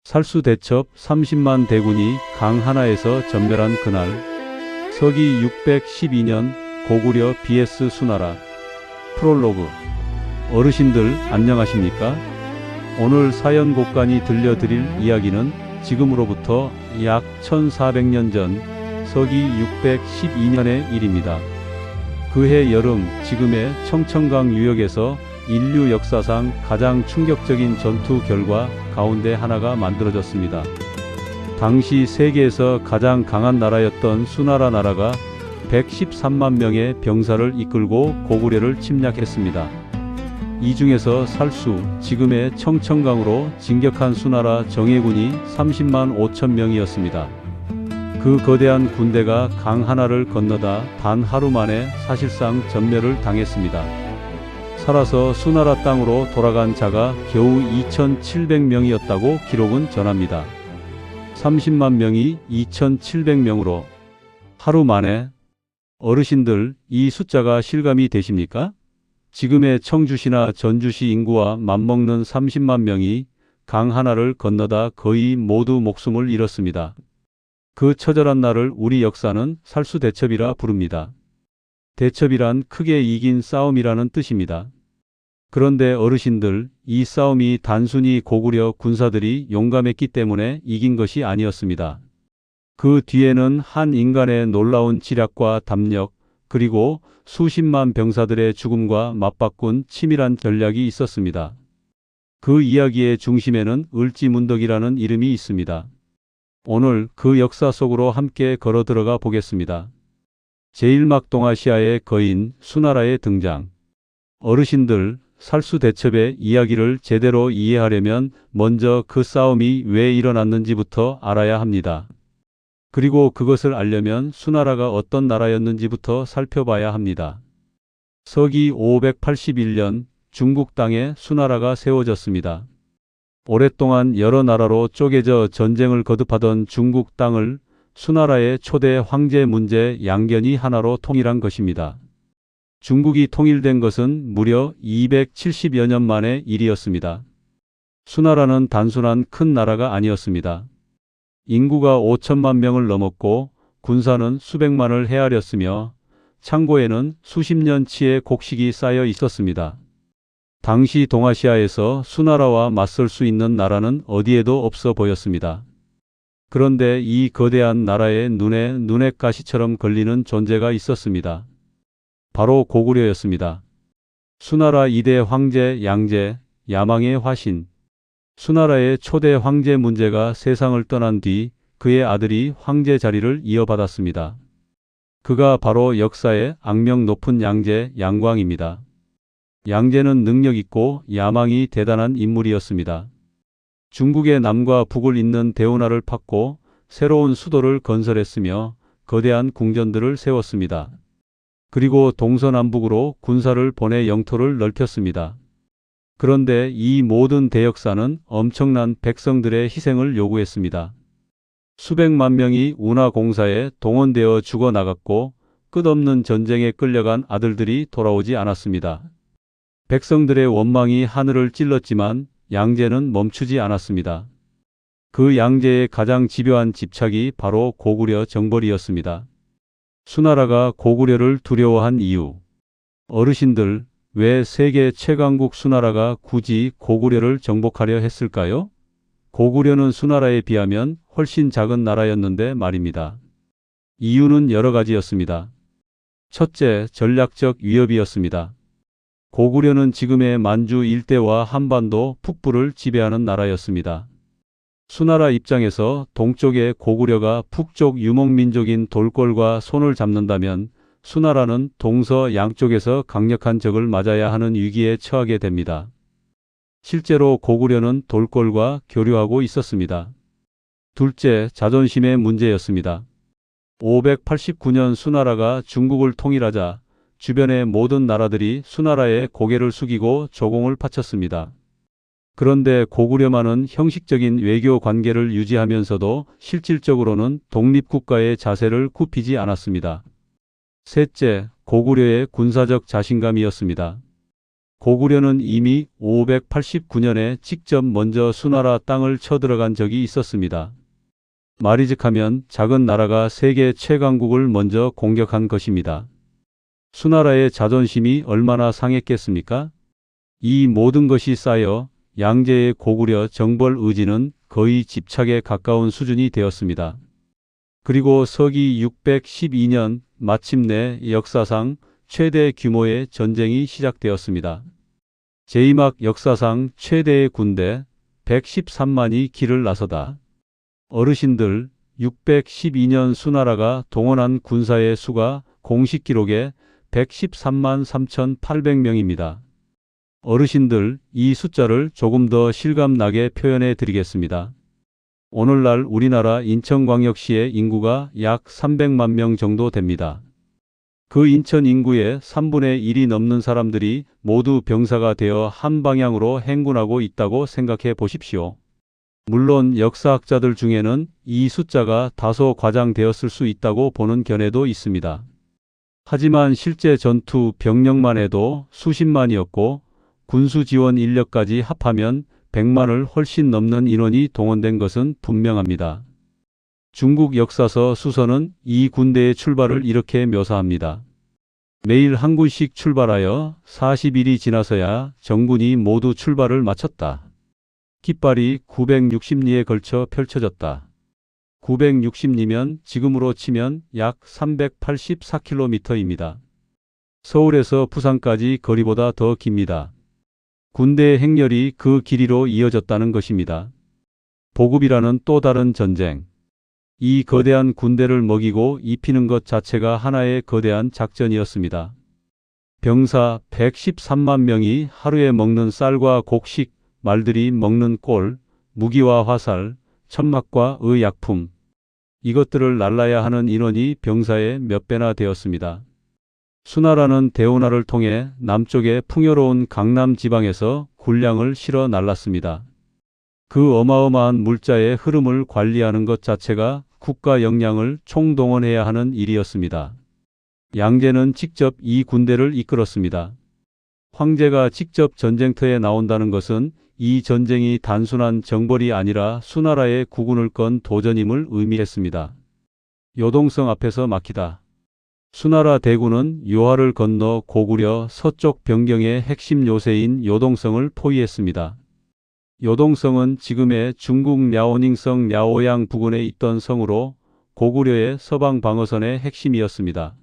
살수대첩 30만 대군이 강 하나에서 전멸한 그날, 서기 612년 고구려 vs 수나라. 프롤로그. 어르신들 안녕하십니까? 오늘 사연곡간이 들려드릴 이야기는 지금으로부터 약 1400년 전 서기 612년의 일입니다. 그해 여름, 지금의 청천강 유역에서 인류 역사상 가장 충격적인 전투 결과 가운데 하나가 만들어졌습니다. 당시 세계에서 가장 강한 나라였던 수나라 나라가 113만 명의 병사를 이끌고 고구려를 침략했습니다. 이 중에서 살수, 지금의 청천강으로 진격한 수나라 정예군이 30만 5천 명이었습니다. 그 거대한 군대가 강 하나를 건너다 단 하루 만에 사실상 전멸을 당했습니다. 살아서 수나라 땅으로 돌아간 자가 겨우 2,700명이었다고 기록은 전합니다. 30만 명이 2,700명으로 하루 만에. 어르신들, 이 숫자가 실감이 되십니까? 지금의 청주시나 전주시 인구와 맞먹는 30만 명이 강 하나를 건너다 거의 모두 목숨을 잃었습니다. 그 처절한 날을 우리 역사는 살수대첩이라 부릅니다. 대첩이란 크게 이긴 싸움이라는 뜻입니다. 그런데 어르신들, 이 싸움이 단순히 고구려 군사들이 용감했기 때문에 이긴 것이 아니었습니다. 그 뒤에는 한 인간의 놀라운 지략과 담력, 그리고 수십만 병사들의 죽음과 맞바꾼 치밀한 전략이 있었습니다. 그 이야기의 중심에는 을지문덕이라는 이름이 있습니다. 오늘 그 역사 속으로 함께 걸어 들어가 보겠습니다. 제1막 동아시아의 거인 수나라의 등장. 어르신들, 살수대첩의 이야기를 제대로 이해하려면 먼저 그 싸움이 왜 일어났는지부터 알아야 합니다. 그리고 그것을 알려면 수나라가 어떤 나라였는지부터 살펴봐야 합니다. 서기 581년 중국 땅에 수나라가 세워졌습니다. 오랫동안 여러 나라로 쪼개져 전쟁을 거듭하던 중국 땅을 수나라의 초대 황제 문제 양견이 하나로 통일한 것입니다. 중국이 통일된 것은 무려 270여 년 만의 일이었습니다. 수나라는 단순한 큰 나라가 아니었습니다. 인구가 5천만 명을 넘었고 군사는 수백만을 헤아렸으며 창고에는 수십 년치의 곡식이 쌓여 있었습니다. 당시 동아시아에서 수나라와 맞설 수 있는 나라는 어디에도 없어 보였습니다. 그런데 이 거대한 나라의 눈에 눈엣가시처럼 걸리는 존재가 있었습니다. 바로 고구려였습니다. 수나라 2대 황제 양제, 야망의 화신. 수나라의 초대 황제 문제가 세상을 떠난 뒤 그의 아들이 황제 자리를 이어받았습니다. 그가 바로 역사의 악명 높은 양제 양광입니다. 양제는 능력 있고 야망이 대단한 인물이었습니다. 중국의 남과 북을 잇는 대운하를 팠고 새로운 수도를 건설했으며 거대한 궁전들을 세웠습니다. 그리고 동서남북으로 군사를 보내 영토를 넓혔습니다. 그런데 이 모든 대역사는 엄청난 백성들의 희생을 요구했습니다. 수백만 명이 운하공사에 동원되어 죽어나갔고 끝없는 전쟁에 끌려간 아들들이 돌아오지 않았습니다. 백성들의 원망이 하늘을 찔렀지만 양제는 멈추지 않았습니다. 그 양제의 가장 집요한 집착이 바로 고구려 정벌이었습니다. 수나라가 고구려를 두려워한 이유. 어르신들, 왜 세계 최강국 수나라가 굳이 고구려를 정복하려 했을까요? 고구려는 수나라에 비하면 훨씬 작은 나라였는데 말입니다. 이유는 여러 가지였습니다. 첫째, 전략적 위협이었습니다. 고구려는 지금의 만주 일대와 한반도 북부를 지배하는 나라였습니다. 수나라 입장에서 동쪽의 고구려가 북쪽 유목민족인 돌궐과 손을 잡는다면 수나라는 동서 양쪽에서 강력한 적을 맞아야 하는 위기에 처하게 됩니다. 실제로 고구려는 돌궐과 교류하고 있었습니다. 둘째, 자존심의 문제였습니다. 589년 수나라가 중국을 통일하자 주변의 모든 나라들이 수나라에 고개를 숙이고 조공을 바쳤습니다. 그런데 고구려만은 형식적인 외교 관계를 유지하면서도 실질적으로는 독립국가의 자세를 굽히지 않았습니다. 셋째, 고구려의 군사적 자신감이었습니다. 고구려는 이미 589년에 직접 먼저 수나라 땅을 쳐들어간 적이 있었습니다. 말이즉하면 작은 나라가 세계 최강국을 먼저 공격한 것입니다. 수나라의 자존심이 얼마나 상했겠습니까? 이 모든 것이 쌓여 양제의 고구려 정벌 의지는 거의 집착에 가까운 수준이 되었습니다. 그리고 서기 612년 마침내 역사상 최대 규모의 전쟁이 시작되었습니다. 제2막 역사상 최대의 군대 113만이 길을 나서다. 어르신들, 612년 수나라가 동원한 군사의 수가 공식 기록에 113만 3,800명입니다. 어르신들, 이 숫자를 조금 더 실감나게 표현해 드리겠습니다. 오늘날 우리나라 인천광역시의 인구가 약 300만 명 정도 됩니다. 그 인천 인구의 3분의 1이 넘는 사람들이 모두 병사가 되어 한 방향으로 행군하고 있다고 생각해 보십시오. 물론 역사학자들 중에는 이 숫자가 다소 과장되었을 수 있다고 보는 견해도 있습니다. 하지만 실제 전투 병력만 해도 수십만이었고 군수 지원 인력까지 합하면 100만을 훨씬 넘는 인원이 동원된 것은 분명합니다. 중국 역사서 수서는 이 군대의 출발을 이렇게 묘사합니다. 매일 한 군씩 출발하여 40일이 지나서야 정군이 모두 출발을 마쳤다. 깃발이 960리에 걸쳐 펼쳐졌다. 960리면 지금으로 치면 약 384km입니다. 서울에서 부산까지 거리보다 더 깁니다. 군대의 행렬이 그 길이로 이어졌다는 것입니다. 보급이라는 또 다른 전쟁. 이 거대한 군대를 먹이고 입히는 것 자체가 하나의 거대한 작전이었습니다. 병사 113만 명이 하루에 먹는 쌀과 곡식, 말들이 먹는 꼴, 무기와 화살, 천막과 의약품. 이것들을 날라야 하는 인원이 병사의 몇 배나 되었습니다. 수나라는 대운하를 통해 남쪽의 풍요로운 강남 지방에서 군량을 실어 날랐습니다. 그 어마어마한 물자의 흐름을 관리하는 것 자체가 국가 역량을 총동원해야 하는 일이었습니다. 양제는 직접 이 군대를 이끌었습니다. 황제가 직접 전쟁터에 나온다는 것은 이 전쟁이 단순한 정벌이 아니라 수나라의 국운을 건 도전임을 의미했습니다. 요동성 앞에서 막히다. 수나라 대군은 요하를 건너 고구려 서쪽 변경의 핵심 요새인 요동성을 포위했습니다. 요동성은 지금의 중국 랴오닝성 랴오양 부근에 있던 성으로 고구려의 서방 방어선의 핵심이었습니다.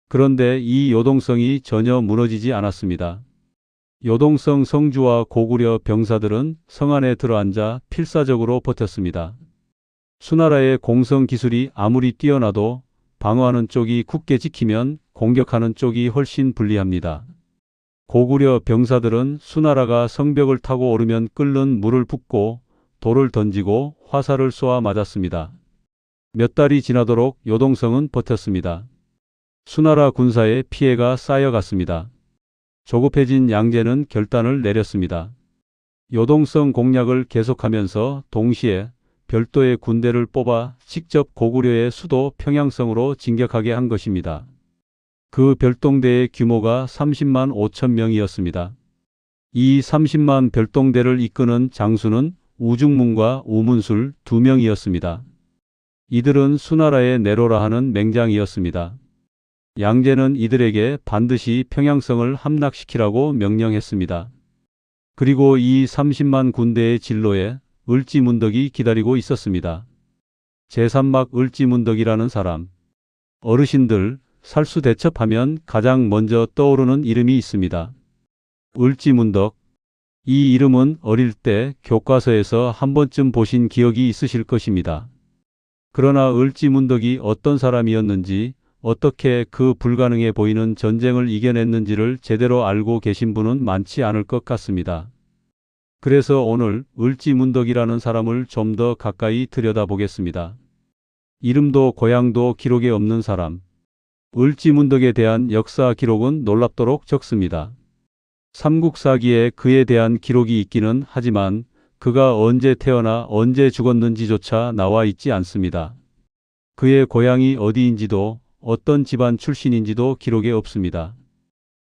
그런데 이 요동성이 전혀 무너지지 않았습니다. 요동성 성주와 고구려 병사들은 성 안에 들어앉아 필사적으로 버텼습니다. 수나라의 공성 기술이 아무리 뛰어나도 방어하는 쪽이 굳게 지키면 공격하는 쪽이 훨씬 불리합니다. 고구려 병사들은 수나라가 성벽을 타고 오르면 끓는 물을 붓고 돌을 던지고 화살을 쏘아 맞았습니다. 몇 달이 지나도록 요동성은 버텼습니다. 수나라 군사의 피해가 쌓여갔습니다. 조급해진 양제는 결단을 내렸습니다. 요동성 공략을 계속하면서 동시에 별도의 군대를 뽑아 직접 고구려의 수도 평양성으로 진격하게 한 것입니다. 그 별동대의 규모가 30만 5천 명이었습니다. 이 30만 별동대를 이끄는 장수는 우중문과 우문술 2명이었습니다. 이들은 수나라의 내로라 하는 맹장이었습니다. 양제는 이들에게 반드시 평양성을 함락시키라고 명령했습니다. 그리고 이 30만 군대의 진로에 을지문덕이 기다리고 있었습니다. 제3막 을지문덕이라는 사람. 어르신들, 살수대첩하면 가장 먼저 떠오르는 이름이 있습니다. 을지문덕. 이 이름은 어릴 때 교과서에서 한 번쯤 보신 기억이 있으실 것입니다. 그러나 을지문덕이 어떤 사람이었는지, 어떻게 그 불가능해 보이는 전쟁을 이겨냈는지를 제대로 알고 계신 분은 많지 않을 것 같습니다. 그래서 오늘 을지문덕이라는 사람을 좀 더 가까이 들여다보겠습니다. 이름도 고향도 기록에 없는 사람. 을지문덕에 대한 역사 기록은 놀랍도록 적습니다. 삼국사기에 그에 대한 기록이 있기는 하지만 그가 언제 태어나 언제 죽었는지조차 나와 있지 않습니다. 그의 고향이 어디인지도 어떤 집안 출신인지도 기록에 없습니다.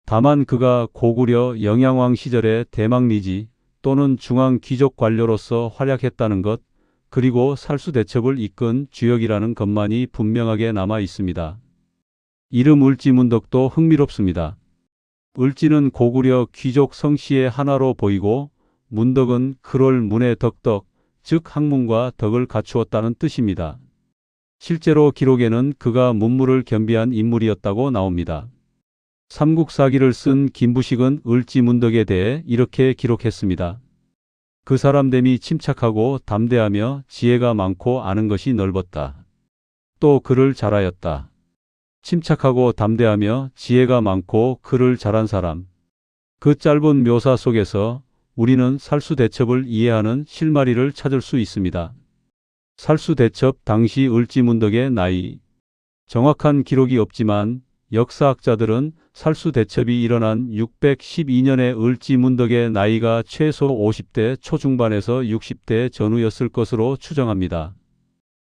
다만 그가 고구려 영양왕 시절에 대망리지 또는 중앙 귀족 관료로서 활약했다는 것, 그리고 살수대첩을 이끈 주역이라는 것만이 분명하게 남아 있습니다. 이름 을지문덕도 흥미롭습니다. 을지는 고구려 귀족 성씨의 하나로 보이고 문덕은 그럴 문의 덕덕, 즉 학문과 덕을 갖추었다는 뜻입니다. 실제로 기록에는 그가 문무를 겸비한 인물이었다고 나옵니다. 삼국사기를 쓴 김부식은 을지문덕에 대해 이렇게 기록했습니다. 그 사람됨이 침착하고 담대하며 지혜가 많고 아는 것이 넓었다. 또 글을 잘하였다. 침착하고 담대하며 지혜가 많고 글을 잘한 사람. 그 짧은 묘사 속에서 우리는 살수대첩을 이해하는 실마리를 찾을 수 있습니다. 살수대첩 당시 을지문덕의 나이. 정확한 기록이 없지만 역사학자들은 살수대첩이 일어난 612년에 을지문덕의 나이가 최소 50대 초중반에서 60대 전후였을 것으로 추정합니다.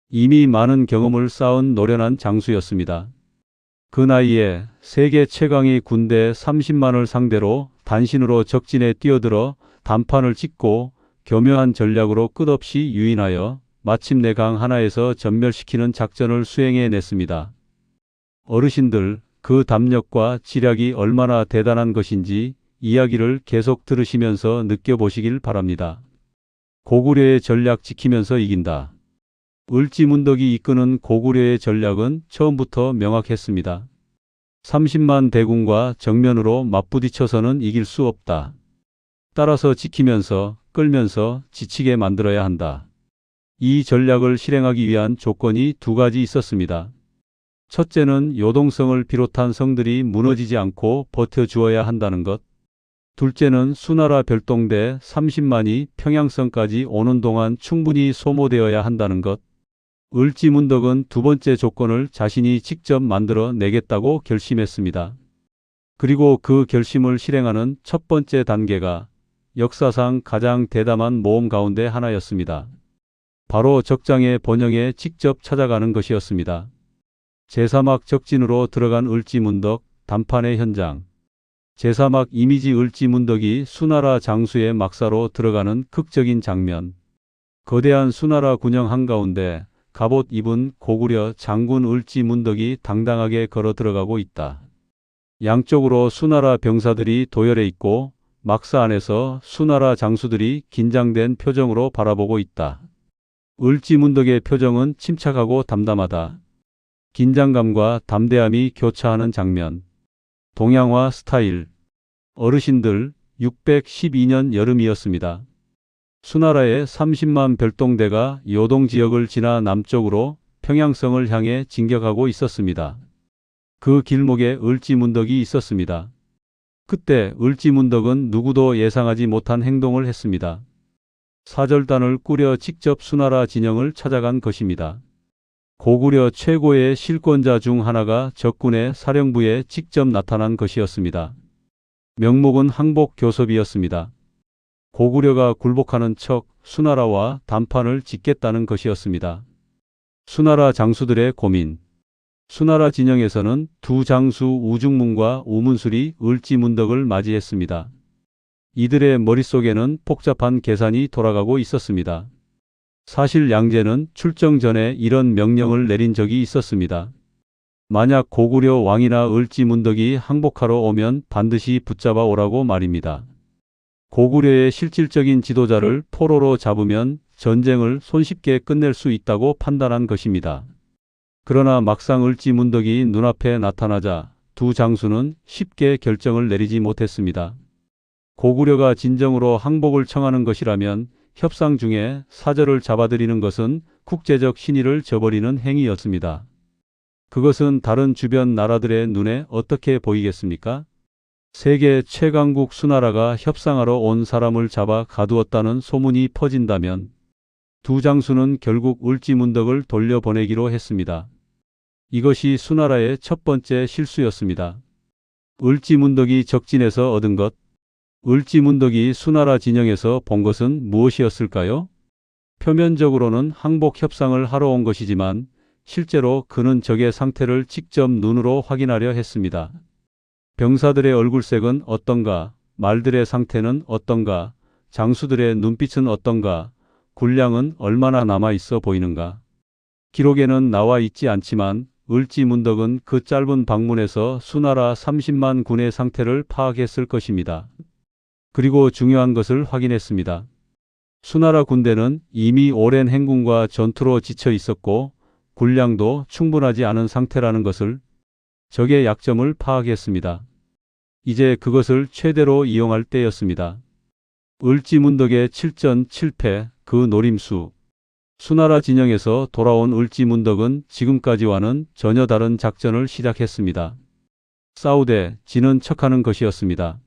이미 많은 경험을 쌓은 노련한 장수였습니다. 그 나이에 세계 최강의 군대 30만을 상대로 단신으로 적진에 뛰어들어 단판을 찍고 교묘한 전략으로 끝없이 유인하여 마침내 강 하나에서 전멸시키는 작전을 수행해냈습니다. 어르신들, 그 담력과 지략이 얼마나 대단한 것인지 이야기를 계속 들으시면서 느껴보시길 바랍니다. 고구려의 전략 지키면서 이긴다. 을지문덕이 이끄는 고구려의 전략은 처음부터 명확했습니다. 30만 대군과 정면으로 맞부딪혀서는 이길 수 없다. 따라서 지키면서 끌면서 지치게 만들어야 한다. 이 전략을 실행하기 위한 조건이 두 가지 있었습니다. 첫째는 요동성을 비롯한 성들이 무너지지 않고 버텨주어야 한다는 것. 둘째는 수나라 별동대 30만이 평양성까지 오는 동안 충분히 소모되어야 한다는 것. 을지문덕은 두 번째 조건을 자신이 직접 만들어 내겠다고 결심했습니다. 그리고 그 결심을 실행하는 첫 번째 단계가 역사상 가장 대담한 모험 가운데 하나였습니다. 바로 적장의 번영에 직접 찾아가는 것이었습니다. 제3막 적진으로 들어간 을지문덕 단판의 현장. 제3막 이미지 을지문덕이 수나라 장수의 막사로 들어가는 극적인 장면. 거대한 수나라 군영 한가운데 갑옷 입은 고구려 장군 을지문덕이 당당하게 걸어 들어가고 있다. 양쪽으로 수나라 병사들이 도열해 있고 막사 안에서 수나라 장수들이 긴장된 표정으로 바라보고 있다. 을지문덕의 표정은 침착하고 담담하다. 긴장감과 담대함이 교차하는 장면. 동양화 스타일. 어르신들, 612년 여름이었습니다. 수나라의 30만 별동대가 요동 지역을 지나 남쪽으로 평양성을 향해 진격하고 있었습니다. 그 길목에 을지문덕이 있었습니다. 그때 을지문덕은 누구도 예상하지 못한 행동을 했습니다. 사절단을 꾸려 직접 수나라 진영을 찾아간 것입니다. 고구려 최고의 실권자 중 하나가 적군의 사령부에 직접 나타난 것이었습니다. 명목은 항복교섭이었습니다. 고구려가 굴복하는 척 수나라와 단판을 짓겠다는 것이었습니다. 수나라 장수들의 고민. 수나라 진영에서는 두 장수 우중문과 우문술이 을지문덕을 맞이했습니다. 이들의 머릿속에는 복잡한 계산이 돌아가고 있었습니다. 사실 양제는 출정 전에 이런 명령을 내린 적이 있었습니다. 만약 고구려 왕이나 을지문덕이 항복하러 오면 반드시 붙잡아 오라고 말입니다. 고구려의 실질적인 지도자를 포로로 잡으면 전쟁을 손쉽게 끝낼 수 있다고 판단한 것입니다. 그러나 막상 을지문덕이 눈앞에 나타나자 두 장수는 쉽게 결정을 내리지 못했습니다. 고구려가 진정으로 항복을 청하는 것이라면 협상 중에 사절을 잡아들이는 것은 국제적 신의를 저버리는 행위였습니다. 그것은 다른 주변 나라들의 눈에 어떻게 보이겠습니까? 세계 최강국 수나라가 협상하러 온 사람을 잡아 가두었다는 소문이 퍼진다면 두 장수는 결국 을지문덕을 돌려보내기로 했습니다. 이것이 수나라의 첫 번째 실수였습니다. 을지문덕이 적진에서 얻은 것, 을지문덕이 수나라 진영에서 본 것은 무엇이었을까요? 표면적으로는 항복 협상을 하러 온 것이지만 실제로 그는 적의 상태를 직접 눈으로 확인하려 했습니다. 병사들의 얼굴색은 어떤가? 말들의 상태는 어떤가? 장수들의 눈빛은 어떤가? 군량은 얼마나 남아 있어 보이는가? 기록에는 나와 있지 않지만 을지문덕은 그 짧은 방문에서 수나라 30만 군의 상태를 파악했을 것입니다. 그리고 중요한 것을 확인했습니다. 수나라 군대는 이미 오랜 행군과 전투로 지쳐 있었고 군량도 충분하지 않은 상태라는 것을, 적의 약점을 파악했습니다. 이제 그것을 최대로 이용할 때였습니다. 을지문덕의 7전 7패, 그 노림수. 수나라 진영에서 돌아온 을지문덕은 지금까지와는 전혀 다른 작전을 시작했습니다. 싸우되 지는 척하는 것이었습니다.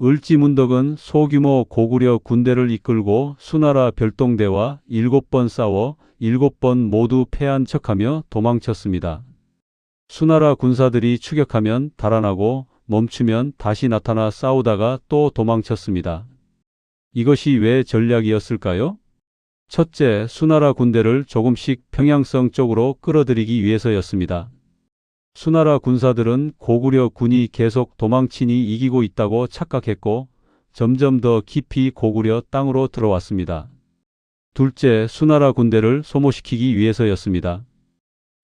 을지문덕은 소규모 고구려 군대를 이끌고 수나라 별동대와 7번 싸워 7번 모두 패한 척하며 도망쳤습니다. 수나라 군사들이 추격하면 달아나고 멈추면 다시 나타나 싸우다가 또 도망쳤습니다. 이것이 왜 전략이었을까요? 첫째, 수나라 군대를 조금씩 평양성 쪽으로 끌어들이기 위해서였습니다. 수나라 군사들은 고구려 군이 계속 도망치니 이기고 있다고 착각했고 점점 더 깊이 고구려 땅으로 들어왔습니다. 둘째, 수나라 군대를 소모시키기 위해서였습니다.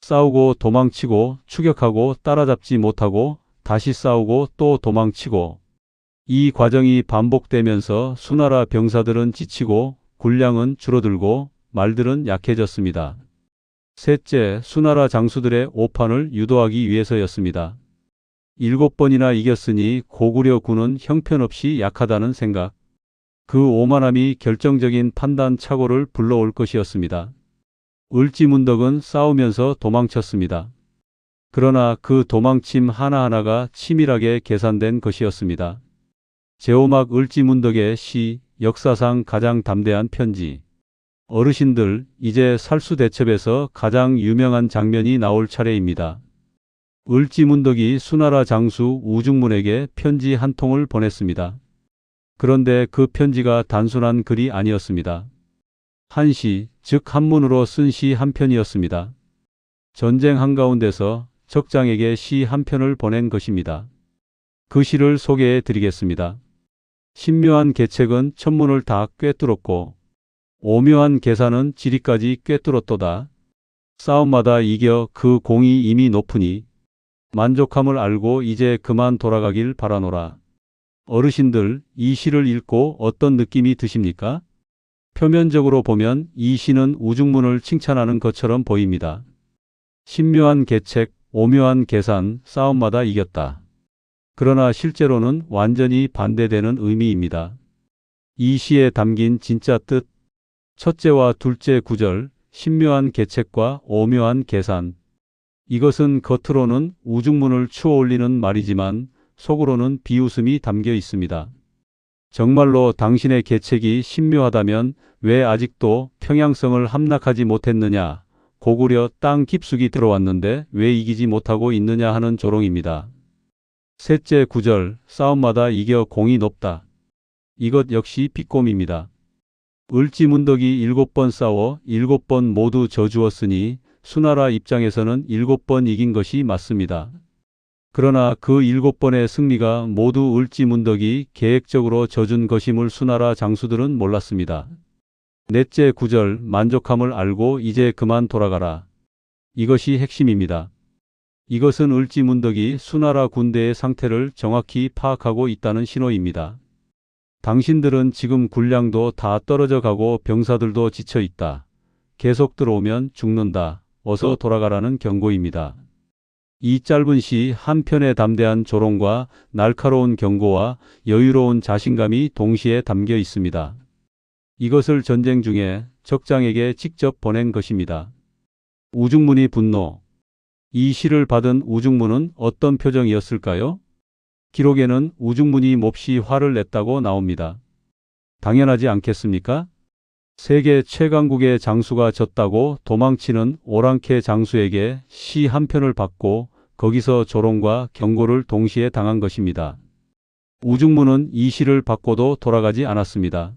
싸우고 도망치고 추격하고 따라잡지 못하고 다시 싸우고 또 도망치고, 이 과정이 반복되면서 수나라 병사들은 지치고 군량은 줄어들고 말들은 약해졌습니다. 셋째, 수나라 장수들의 오판을 유도하기 위해서였습니다. 7번이나 이겼으니 고구려 군은 형편없이 약하다는 생각, 그 오만함이 결정적인 판단 착오를 불러올 것이었습니다. 을지문덕은 싸우면서 도망쳤습니다. 그러나 그 도망침 하나하나가 치밀하게 계산된 것이었습니다. 제오막 을지문덕의 시, 역사상 가장 담대한 편지. 어르신들, 이제 살수대첩에서 가장 유명한 장면이 나올 차례입니다. 을지문덕이 수나라 장수 우중문에게 편지 한 통을 보냈습니다. 그런데 그 편지가 단순한 글이 아니었습니다. 한시, 즉 한문으로 쓴 시 한 편이었습니다. 전쟁 한가운데서 적장에게 시 한 편을 보낸 것입니다. 그 시를 소개해 드리겠습니다. 신묘한 계책은 천문을 다 꿰뚫었고 오묘한 계산은 지리까지 꿰뚫었도다. 싸움마다 이겨 그 공이 이미 높으니 만족함을 알고 이제 그만 돌아가길 바라노라. 어르신들, 이 시를 읽고 어떤 느낌이 드십니까? 표면적으로 보면 이 시는 우중문을 칭찬하는 것처럼 보입니다. 신묘한 계책, 오묘한 계산, 싸움마다 이겼다. 그러나 실제로는 완전히 반대되는 의미입니다. 이 시에 담긴 진짜 뜻, 첫째와 둘째 구절, 신묘한 계책과 오묘한 계산. 이것은 겉으로는 우중문을 추어올리는 말이지만 속으로는 비웃음이 담겨 있습니다. 정말로 당신의 계책이 신묘하다면 왜 아직도 평양성을 함락하지 못했느냐, 고구려 땅 깊숙이 들어왔는데 왜 이기지 못하고 있느냐 하는 조롱입니다. 셋째 구절, 싸움마다 이겨 공이 높다. 이것 역시 비꼬미입니다. 을지문덕이 7번 싸워 7번 모두 져주었으니 수나라 입장에서는 7번 이긴 것이 맞습니다. 그러나 그 7번의 승리가 모두 을지문덕이 계획적으로 져준 것임을 수나라 장수들은 몰랐습니다. 넷째 구절, 만족함을 알고 이제 그만 돌아가라. 이것이 핵심입니다. 이것은 을지문덕이 수나라 군대의 상태를 정확히 파악하고 있다는 신호입니다. 당신들은 지금 군량도 다 떨어져 가고 병사들도 지쳐 있다. 계속 들어오면 죽는다. 어서 돌아가라는 경고입니다. 이 짧은 시 한 편의 담대한 조롱과 날카로운 경고와 여유로운 자신감이 동시에 담겨 있습니다. 이것을 전쟁 중에 적장에게 직접 보낸 것입니다. 우중문이 분노. 이 시를 받은 우중문은 어떤 표정이었을까요? 기록에는 우중문이 몹시 화를 냈다고 나옵니다. 당연하지 않겠습니까? 세계 최강국의 장수가 졌다고 도망치는 오랑캐 장수에게 시 한 편을 받고 거기서 조롱과 경고를 동시에 당한 것입니다. 우중문은 이 시를 받고도 돌아가지 않았습니다.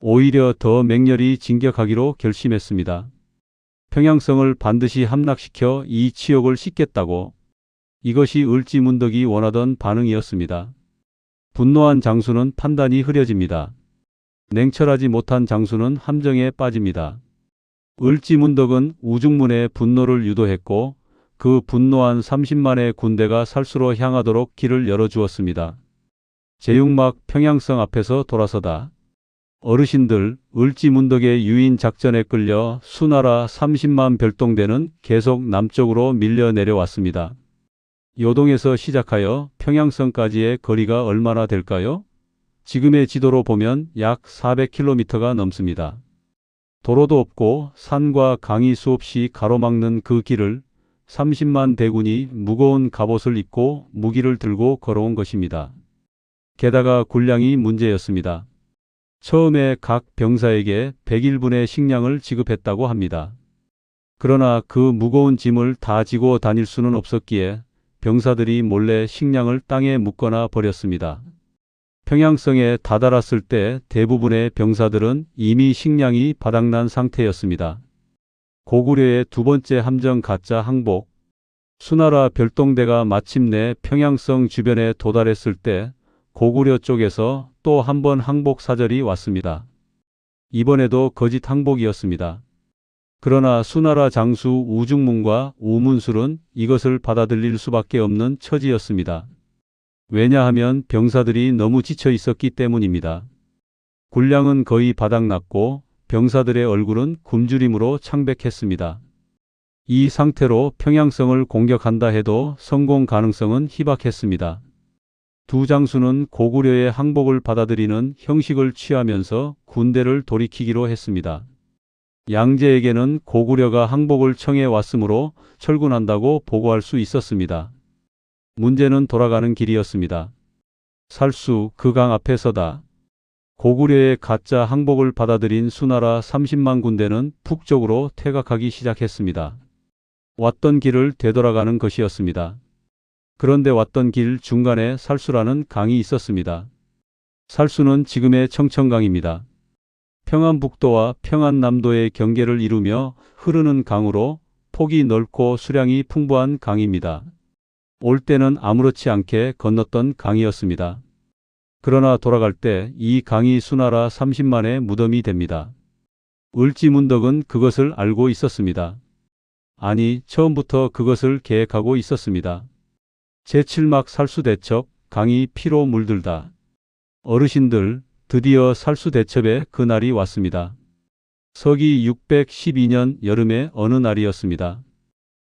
오히려 더 맹렬히 진격하기로 결심했습니다. 평양성을 반드시 함락시켜 이 치욕을 씻겠다고. 이것이 을지문덕이 원하던 반응이었습니다. 분노한 장수는 판단이 흐려집니다. 냉철하지 못한 장수는 함정에 빠집니다. 을지문덕은 우중문의 분노를 유도했고 그 분노한 30만의 군대가 살수로 향하도록 길을 열어주었습니다. 제육막 평양성 앞에서 돌아서다. 어르신들, 을지문덕의 유인 작전에 끌려 수나라 30만 별동대는 계속 남쪽으로 밀려 내려왔습니다. 요동에서 시작하여 평양성까지의 거리가 얼마나 될까요? 지금의 지도로 보면 약 400km가 넘습니다. 도로도 없고 산과 강이 수없이 가로막는 그 길을 30만 대군이 무거운 갑옷을 입고 무기를 들고 걸어온 것입니다. 게다가 군량이 문제였습니다. 처음에 각 병사에게 100일분의 식량을 지급했다고 합니다. 그러나 그 무거운 짐을 다 지고 다닐 수는 없었기에 병사들이 몰래 식량을 땅에 묻거나 버렸습니다. 평양성에 다다랐을 때 대부분의 병사들은 이미 식량이 바닥난 상태였습니다. 고구려의 두 번째 함정 가짜 항복. 수나라 별동대가 마침내 평양성 주변에 도달했을 때 고구려 쪽에서 또 한 번 항복 사절이 왔습니다. 이번에도 거짓 항복이었습니다. 그러나 수나라 장수 우중문과 우문술은 이것을 받아들일 수밖에 없는 처지였습니다. 왜냐하면 병사들이 너무 지쳐 있었기 때문입니다. 군량은 거의 바닥났고 병사들의 얼굴은 굶주림으로 창백했습니다. 이 상태로 평양성을 공격한다 해도 성공 가능성은 희박했습니다. 두 장수는 고구려의 항복을 받아들이는 형식을 취하면서 군대를 돌이키기로 했습니다. 양제에게는 고구려가 항복을 청해 왔으므로 철군한다고 보고할 수 있었습니다. 문제는 돌아가는 길이었습니다. 살수 그 강 앞에 서다. 고구려의 가짜 항복을 받아들인 수나라 30만 군대는 북쪽으로 퇴각하기 시작했습니다. 왔던 길을 되돌아가는 것이었습니다. 그런데 왔던 길 중간에 살수라는 강이 있었습니다. 살수는 지금의 청천강입니다. 평안북도와 평안남도의 경계를 이루며 흐르는 강으로 폭이 넓고 수량이 풍부한 강입니다. 올 때는 아무렇지 않게 건넜던 강이었습니다. 그러나 돌아갈 때 이 강이 수나라 30만의 무덤이 됩니다. 을지문덕은 그것을 알고 있었습니다. 아니, 처음부터 그것을 계획하고 있었습니다. 제7막 살수대첩, 강이 피로 물들다. 어르신들, 드디어 살수대첩의 그날이 왔습니다. 서기 612년 여름의 어느 날이었습니다.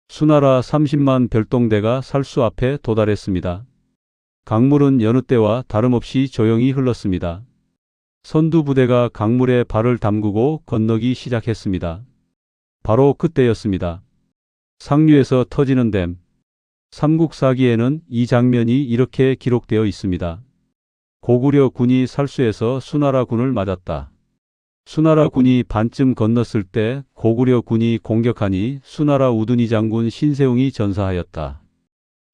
수나라 30만 별동대가 살수 앞에 도달했습니다. 강물은 여느 때와 다름없이 조용히 흘렀습니다. 선두부대가 강물에 발을 담그고 건너기 시작했습니다. 바로 그때였습니다. 상류에서 터지는 댐. 삼국사기에는 이 장면이 이렇게 기록되어 있습니다. 고구려 군이 살수에서 수나라 군을 맞았다. 수나라 군이 반쯤 건넜을 때 고구려 군이 공격하니 수나라 우둔희 장군 신세웅이 전사하였다.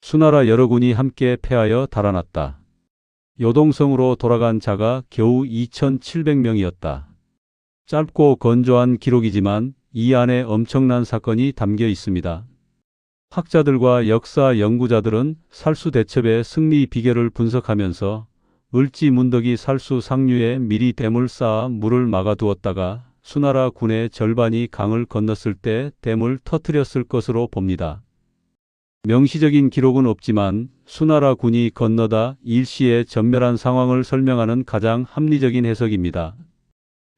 수나라 여러 군이 함께 패하여 달아났다. 요동성으로 돌아간 자가 겨우 2,700명이었다. 짧고 건조한 기록이지만 이 안에 엄청난 사건이 담겨 있습니다. 학자들과 역사 연구자들은 살수 대첩의 승리 비결을 분석하면서 을지문덕이 살수 상류에 미리 댐을 쌓아 물을 막아두었다가 수나라 군의 절반이 강을 건넜을 때 댐을 터뜨렸을 것으로 봅니다. 명시적인 기록은 없지만 수나라 군이 건너다 일시에 전멸한 상황을 설명하는 가장 합리적인 해석입니다.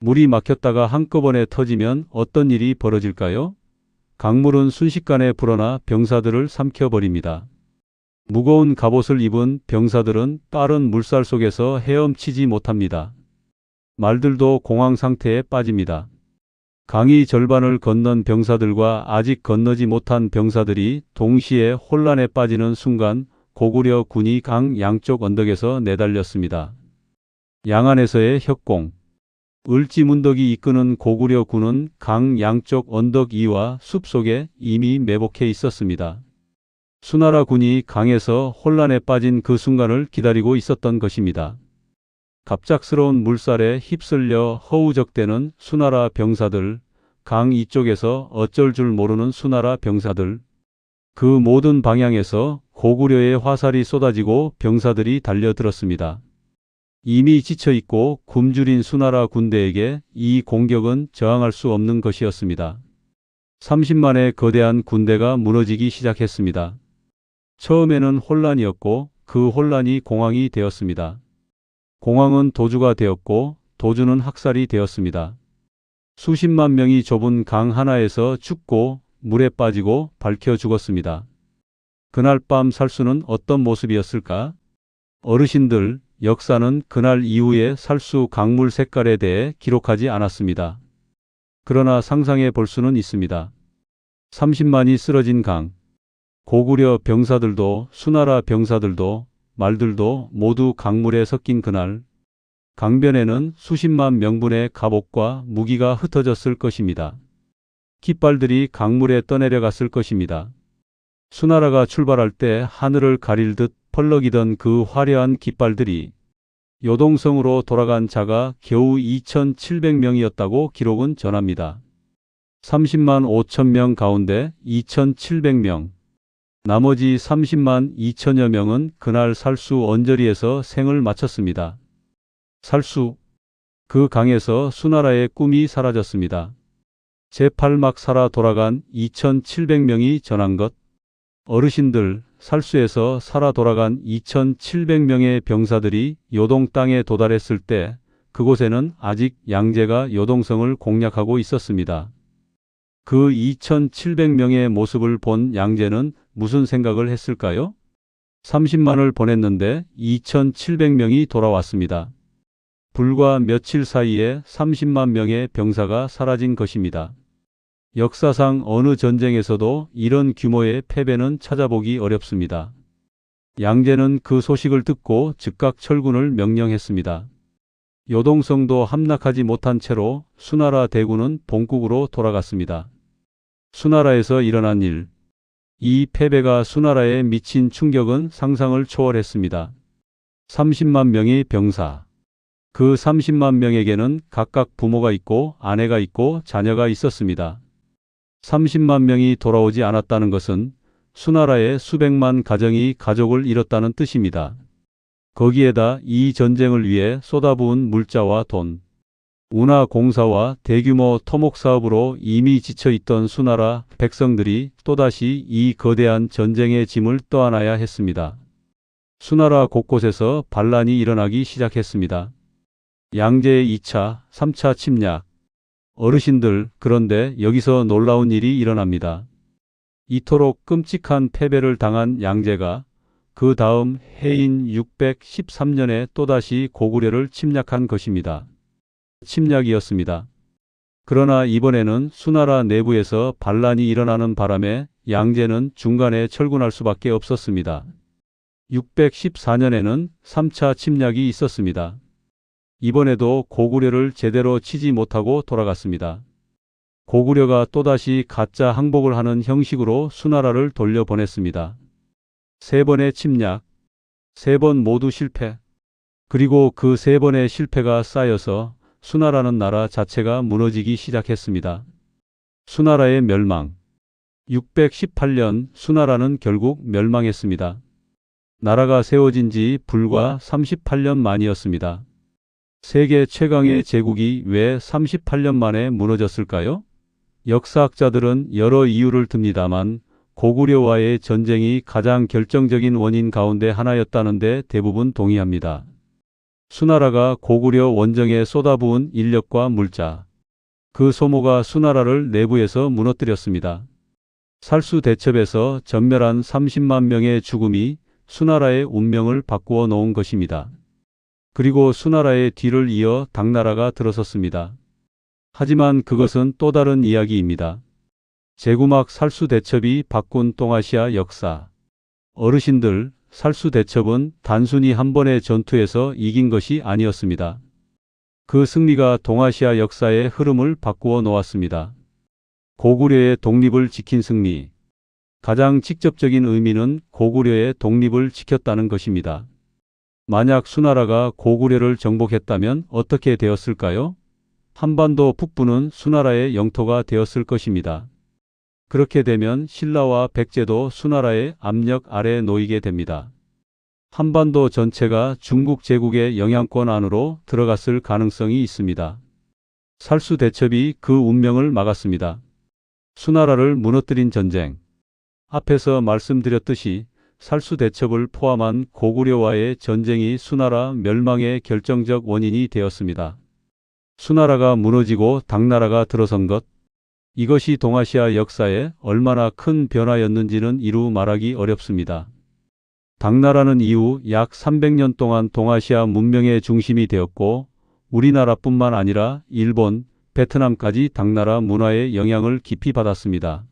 물이 막혔다가 한꺼번에 터지면 어떤 일이 벌어질까요? 강물은 순식간에 불어나 병사들을 삼켜버립니다. 무거운 갑옷을 입은 병사들은 빠른 물살 속에서 헤엄치지 못합니다. 말들도 공황 상태에 빠집니다. 강이 절반을 건넌 병사들과 아직 건너지 못한 병사들이 동시에 혼란에 빠지는 순간 고구려 군이 강 양쪽 언덕에서 내달렸습니다. 양안에서의 협공. 을지문덕이 이끄는 고구려 군은 강 양쪽 언덕 위와 숲 속에 이미 매복해 있었습니다. 수나라 군이 강에서 혼란에 빠진 그 순간을 기다리고 있었던 것입니다. 갑작스러운 물살에 휩쓸려 허우적대는 수나라 병사들, 강 이쪽에서 어쩔 줄 모르는 수나라 병사들. 그 모든 방향에서 고구려의 화살이 쏟아지고 병사들이 달려들었습니다. 이미 지쳐있고 굶주린 수나라 군대에게 이 공격은 저항할 수 없는 것이었습니다. 30만의 거대한 군대가 무너지기 시작했습니다. 처음에는 혼란이었고 그 혼란이 공황이 되었습니다. 공황은 도주가 되었고 도주는 학살이 되었습니다. 수십만 명이 좁은 강 하나에서 죽고 물에 빠지고 밝혀 죽었습니다. 그날 밤 살수는 어떤 모습이었을까? 어르신들, 역사는 그날 이후에 살수 강물 색깔에 대해 기록하지 않았습니다. 그러나 상상해 볼 수는 있습니다. 30만이 쓰러진 강. 고구려 병사들도 수나라 병사들도 말들도 모두 강물에 섞인 그날, 강변에는 수십만 명분의 갑옷과 무기가 흩어졌을 것입니다. 깃발들이 강물에 떠내려갔을 것입니다. 수나라가 출발할 때 하늘을 가릴 듯 펄럭이던 그 화려한 깃발들이 요동성으로 돌아간 자가 겨우 2,700명이었다고 기록은 전합니다. 30만 5천 명 가운데 2,700명, 나머지 30만 2천여 명은 그날 살수 언저리에서 생을 마쳤습니다. 살수, 그 강에서 수나라의 꿈이 사라졌습니다. 제8막 살아 돌아간 2,700명이 전한 것. 어르신들, 살수에서 살아 돌아간 2,700명의 병사들이 요동 땅에 도달했을 때 그곳에는 아직 양제가 요동성을 공략하고 있었습니다. 그 2,700명의 모습을 본 양제는 무슨 생각을 했을까요? 30만을 보냈는데 2,700명이 돌아왔습니다. 불과 며칠 사이에 30만 명의 병사가 사라진 것입니다. 역사상 어느 전쟁에서도 이런 규모의 패배는 찾아보기 어렵습니다. 양제는 그 소식을 듣고 즉각 철군을 명령했습니다. 요동성도 함락하지 못한 채로 수나라 대군은 본국으로 돌아갔습니다. 수나라에서 일어난 일. 이 패배가 수나라에 미친 충격은 상상을 초월했습니다. 30만 명의 병사. 그 30만 명에게는 각각 부모가 있고 아내가 있고 자녀가 있었습니다. 30만 명이 돌아오지 않았다는 것은 수나라의 수백만 가정이 가족을 잃었다는 뜻입니다. 거기에다 이 전쟁을 위해 쏟아부은 물자와 돈, 운하 공사와 대규모 토목 사업으로 이미 지쳐있던 수나라 백성들이 또다시 이 거대한 전쟁의 짐을 떠안아야 했습니다. 수나라 곳곳에서 반란이 일어나기 시작했습니다. 양제의 2차, 3차 침략. 어르신들, 그런데 여기서 놀라운 일이 일어납니다. 이토록 끔찍한 패배를 당한 양제가 그 다음 해인 613년에 또다시 고구려를 침략한 것입니다. 침략이었습니다. 그러나 이번에는 수나라 내부에서 반란이 일어나는 바람에 양제는 중간에 철군할 수밖에 없었습니다. 614년에는 3차 침략이 있었습니다. 이번에도 고구려를 제대로 치지 못하고 돌아갔습니다. 고구려가 또다시 가짜 항복을 하는 형식으로 수나라를 돌려보냈습니다. 3번의 침략, 3번 모두 실패. 그리고 그 3번의 실패가 쌓여서 수나라는 나라 자체가 무너지기 시작했습니다. 수나라의 멸망. 618년 수나라는 결국 멸망했습니다. 나라가 세워진 지 불과 38년 만이었습니다. 세계 최강의 제국이 왜 38년 만에 무너졌을까요? 역사학자들은 여러 이유를 듭니다만 고구려와의 전쟁이 가장 결정적인 원인 가운데 하나였다는데 대부분 동의합니다. 수나라가 고구려 원정에 쏟아부은 인력과 물자, 그 소모가 수나라를 내부에서 무너뜨렸습니다. 살수 대첩에서 전멸한 30만 명의 죽음이 수나라의 운명을 바꾸어 놓은 것입니다. 그리고 수나라의 뒤를 이어 당나라가 들어섰습니다. 하지만 그것은 또 다른 이야기입니다. 제구막 살수 대첩이 바꾼 동아시아 역사. 어르신들, 살수 대첩은 단순히 한 번의 전투에서 이긴 것이 아니었습니다. 그 승리가 동아시아 역사의 흐름을 바꾸어 놓았습니다. 고구려의 독립을 지킨 승리. 가장 직접적인 의미는 고구려의 독립을 지켰다는 것입니다. 만약 수나라가 고구려를 정복했다면 어떻게 되었을까요? 한반도 북부는 수나라의 영토가 되었을 것입니다. 그렇게 되면 신라와 백제도 수나라의 압력 아래에 놓이게 됩니다. 한반도 전체가 중국 제국의 영향권 안으로 들어갔을 가능성이 있습니다. 살수대첩이 그 운명을 막았습니다. 수나라를 무너뜨린 전쟁. 앞에서 말씀드렸듯이 살수대첩을 포함한 고구려와의 전쟁이 수나라 멸망의 결정적 원인이 되었습니다. 수나라가 무너지고 당나라가 들어선 것, 이것이 동아시아 역사에 얼마나 큰 변화였는지는 이루 말하기 어렵습니다. 당나라는 이후 약 300년 동안 동아시아 문명의 중심이 되었고 우리나라뿐만 아니라 일본, 베트남까지 당나라 문화의 영향을 깊이 받았습니다.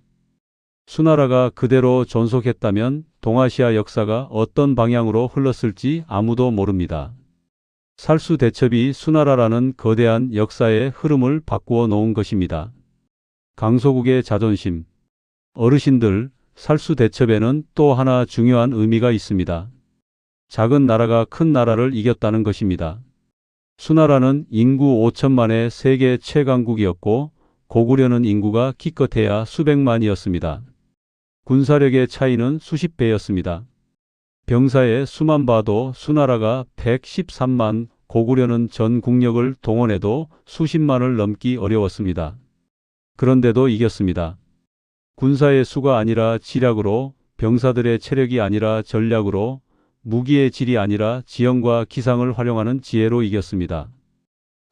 수나라가 그대로 존속했다면 동아시아 역사가 어떤 방향으로 흘렀을지 아무도 모릅니다. 살수대첩이 수나라라는 거대한 역사의 흐름을 바꾸어 놓은 것입니다. 강소국의 자존심. 어르신들, 살수대첩에는 또 하나 중요한 의미가 있습니다. 작은 나라가 큰 나라를 이겼다는 것입니다. 수나라는 인구 5천만의 세계 최강국이었고 고구려는 인구가 기껏해야 수백만이었습니다. 군사력의 차이는 수십 배였습니다. 병사의 수만 봐도 수나라가 113만, 고구려는 전 국력을 동원해도 수십만을 넘기 어려웠습니다. 그런데도 이겼습니다. 군사의 수가 아니라 지략으로, 병사들의 체력이 아니라 전략으로, 무기의 질이 아니라 지형과 기상을 활용하는 지혜로 이겼습니다.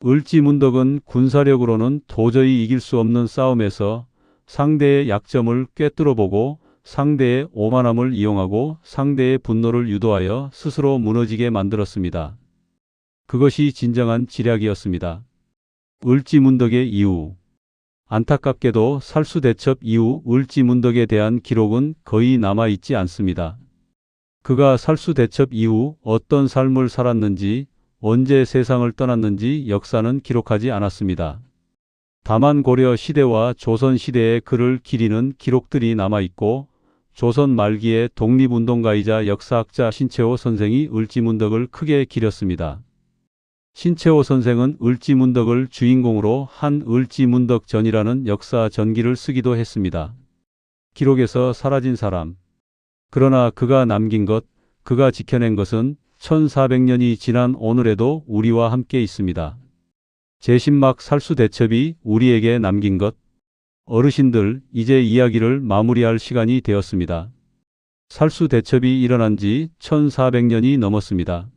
을지문덕은 군사력으로는 도저히 이길 수 없는 싸움에서 상대의 약점을 꿰뚫어보고 상대의 오만함을 이용하고 상대의 분노를 유도하여 스스로 무너지게 만들었습니다. 그것이 진정한 지략이었습니다. 을지문덕의 이후. 안타깝게도 살수대첩 이후 을지문덕에 대한 기록은 거의 남아있지 않습니다. 그가 살수대첩 이후 어떤 삶을 살았는지, 언제 세상을 떠났는지 역사는 기록하지 않았습니다. 다만 고려 시대와 조선 시대의 그를 기리는 기록들이 남아있고 조선 말기의 독립운동가이자 역사학자 신채호 선생이 을지문덕을 크게 기렸습니다. 신채호 선생은 을지문덕을 주인공으로 한 을지문덕전이라는 역사 전기를 쓰기도 했습니다. 기록에서 사라진 사람. 그러나 그가 남긴 것, 그가 지켜낸 것은 1400년이 지난 오늘에도 우리와 함께 있습니다. 제10막 살수대첩이 우리에게 남긴 것. 어르신들, 이제 이야기를 마무리할 시간이 되었습니다. 살수대첩이 일어난 지 1400년이 넘었습니다.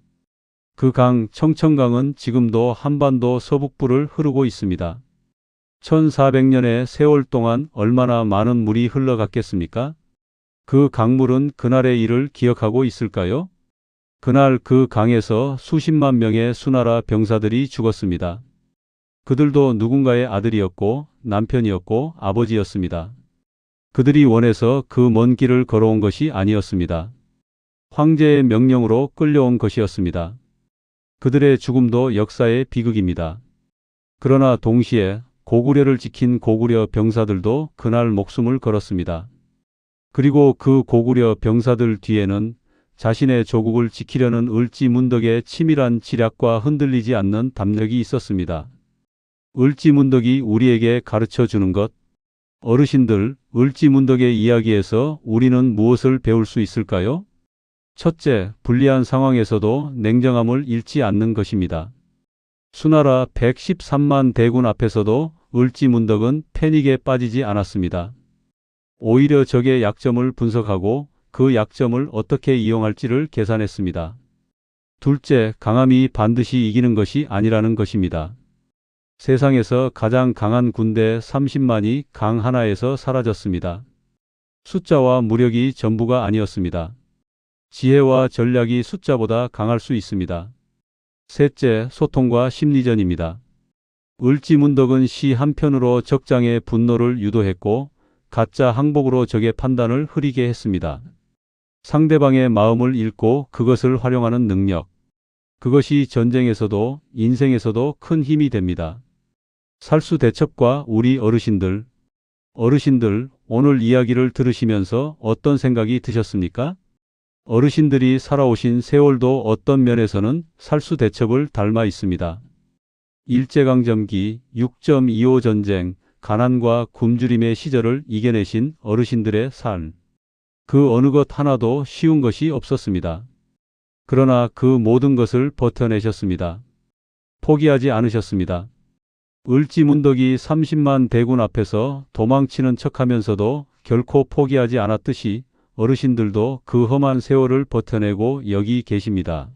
그 강, 청천강은 지금도 한반도 서북부를 흐르고 있습니다. 1400년의 세월 동안 얼마나 많은 물이 흘러갔겠습니까? 그 강물은 그날의 일을 기억하고 있을까요? 그날 그 강에서 수십만 명의 수나라 병사들이 죽었습니다. 그들도 누군가의 아들이었고 남편이었고 아버지였습니다. 그들이 원해서 그 먼 길을 걸어온 것이 아니었습니다. 황제의 명령으로 끌려온 것이었습니다. 그들의 죽음도 역사의 비극입니다. 그러나 동시에 고구려를 지킨 고구려 병사들도 그날 목숨을 걸었습니다. 그리고 그 고구려 병사들 뒤에는 자신의 조국을 지키려는 을지문덕의 치밀한 지략과 흔들리지 않는 담력이 있었습니다. 을지문덕이 우리에게 가르쳐 주는 것. 어르신들, 을지문덕의 이야기에서 우리는 무엇을 배울 수 있을까요? 첫째, 불리한 상황에서도 냉정함을 잃지 않는 것입니다. 수나라 113만 대군 앞에서도 을지문덕은 패닉에 빠지지 않았습니다. 오히려 적의 약점을 분석하고 그 약점을 어떻게 이용할지를 계산했습니다. 둘째, 강함이 반드시 이기는 것이 아니라는 것입니다. 세상에서 가장 강한 군대 30만이 강 하나에서 사라졌습니다. 숫자와 무력이 전부가 아니었습니다. 지혜와 전략이 숫자보다 강할 수 있습니다. 셋째, 소통과 심리전입니다. 을지문덕은 시 한편으로 적장의 분노를 유도했고 가짜 항복으로 적의 판단을 흐리게 했습니다. 상대방의 마음을 읽고 그것을 활용하는 능력. 그것이 전쟁에서도 인생에서도 큰 힘이 됩니다. 살수대첩과 우리 어르신들. 어르신들, 오늘 이야기를 들으시면서 어떤 생각이 드셨습니까? 어르신들이 살아오신 세월도 어떤 면에서는 살수대첩을 닮아 있습니다. 일제강점기, 6.25 전쟁, 가난과 굶주림의 시절을 이겨내신 어르신들의 삶. 그 어느 것 하나도 쉬운 것이 없었습니다. 그러나 그 모든 것을 버텨내셨습니다. 포기하지 않으셨습니다. 을지문덕이 30만 대군 앞에서 도망치는 척하면서도 결코 포기하지 않았듯이 어르신들도 그 험한 세월을 버텨내고 여기 계십니다.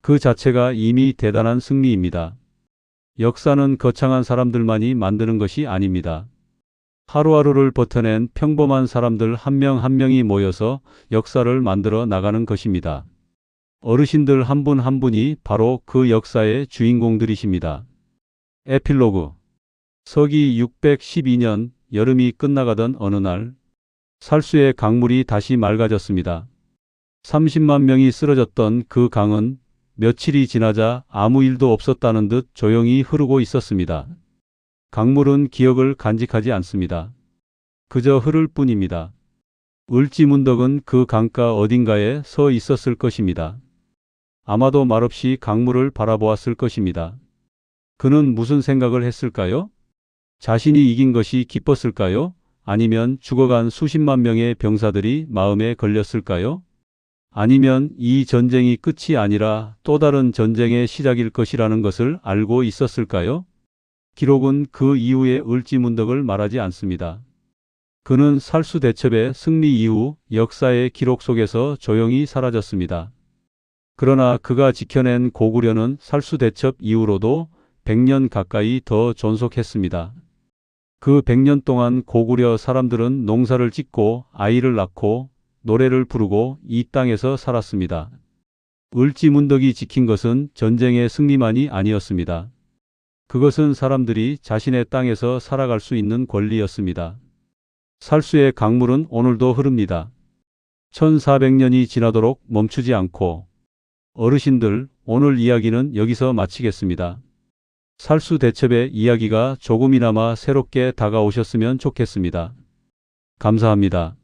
그 자체가 이미 대단한 승리입니다. 역사는 거창한 사람들만이 만드는 것이 아닙니다. 하루하루를 버텨낸 평범한 사람들 한 명 한 명이 모여서 역사를 만들어 나가는 것입니다. 어르신들 한 분 한 분이 바로 그 역사의 주인공들이십니다. 에필로그. 서기 612년 여름이 끝나가던 어느 날 살수의 강물이 다시 맑아졌습니다. 30만 명이 쓰러졌던 그 강은 며칠이 지나자 아무 일도 없었다는 듯 조용히 흐르고 있었습니다. 강물은 기억을 간직하지 않습니다. 그저 흐를 뿐입니다. 을지문덕은 그 강가 어딘가에 서 있었을 것입니다. 아마도 말없이 강물을 바라보았을 것입니다. 그는 무슨 생각을 했을까요? 자신이 이긴 것이 기뻤을까요? 아니면 죽어간 수십만 명의 병사들이 마음에 걸렸을까요? 아니면 이 전쟁이 끝이 아니라 또 다른 전쟁의 시작일 것이라는 것을 알고 있었을까요? 기록은 그 이후의 을지문덕을 말하지 않습니다. 그는 살수대첩의 승리 이후 역사의 기록 속에서 조용히 사라졌습니다. 그러나 그가 지켜낸 고구려는 살수대첩 이후로도 100년 가까이 더 존속했습니다. 그 100년 동안 고구려 사람들은 농사를 짓고 아이를 낳고 노래를 부르고 이 땅에서 살았습니다. 을지문덕이 지킨 것은 전쟁의 승리만이 아니었습니다. 그것은 사람들이 자신의 땅에서 살아갈 수 있는 권리였습니다. 살수의 강물은 오늘도 흐릅니다. 1400년이 지나도록 멈추지 않고. 어르신들, 오늘 이야기는 여기서 마치겠습니다. 살수대첩의 이야기가 조금이나마 새롭게 다가오셨으면 좋겠습니다. 감사합니다.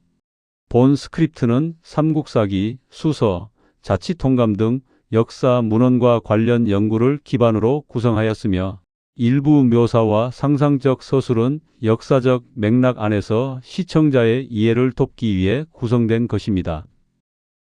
본 스크립트는 삼국사기, 수서, 자치통감 등 역사 문헌과 관련 연구를 기반으로 구성하였으며 일부 묘사와 상상적 서술은 역사적 맥락 안에서 시청자의 이해를 돕기 위해 구성된 것입니다.